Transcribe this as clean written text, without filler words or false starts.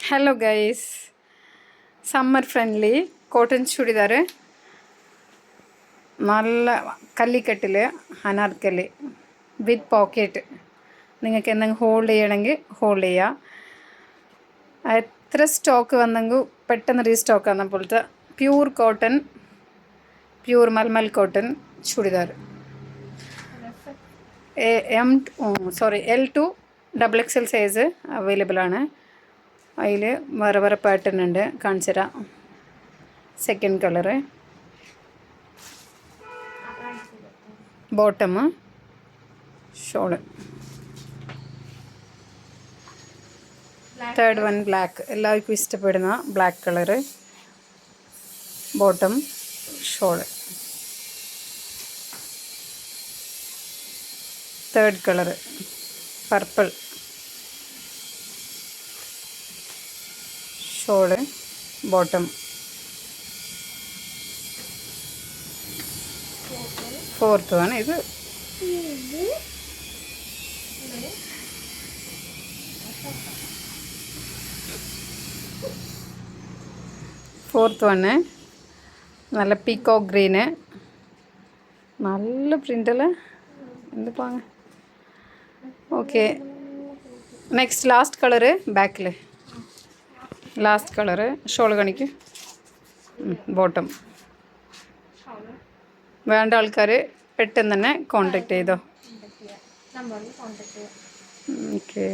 Hello guys, summer friendly cotton churidar, നല്ല കല്ലിക്കെട്ടിൽ അനാർക്കലി വിത്ത് pocket. നിങ്ങൾക്ക് എന്തെങ്കിലും ഹോൾഡ് ചെയ്യണമെങ്കിൽ ഹോൾഡ് ചെയ്യുക. എത്ര സ്റ്റോക്ക് വന്നെങ്കിൽ പെട്ടെന്ന് റീസ്റ്റോക്ക് ആകുന്ന പോലത്തെ pure cotton, pure malmal cotton churidar. L2 XXL size available ആണ്. അതിൽ വേറെ വേറെ പാറ്റേൺ ഉണ്ട്, കാണിച്ചു തരാം. Second colour, bottom, shawl. Third one black, എല്ലാവർക്കും ഇഷ്ടപ്പെടുന്ന black colour, bottom, shawl. Third colour purple, shawl, bottom. Fourth ആണ് ഇത്. ഫോർത്ത് വണ് നല്ല പീക്കോക്ക് ഗ്രീന്, നല്ല പ്രിൻ്റല്ലേ, എന്തിപ്പാ. ഓക്കെ, നെക്സ്റ്റ് ലാസ്റ്റ് കളറ് ബാക്കിൽ. ലാസ്റ്റ് കളറ് ഷോൾ കാണിക്കും, ബോട്ടം. വേണ്ട ആൾക്കാർ പെട്ടെന്ന് തന്നെ കോണ്ടാക്ട് ചെയ്തോ. ഓക്കെ.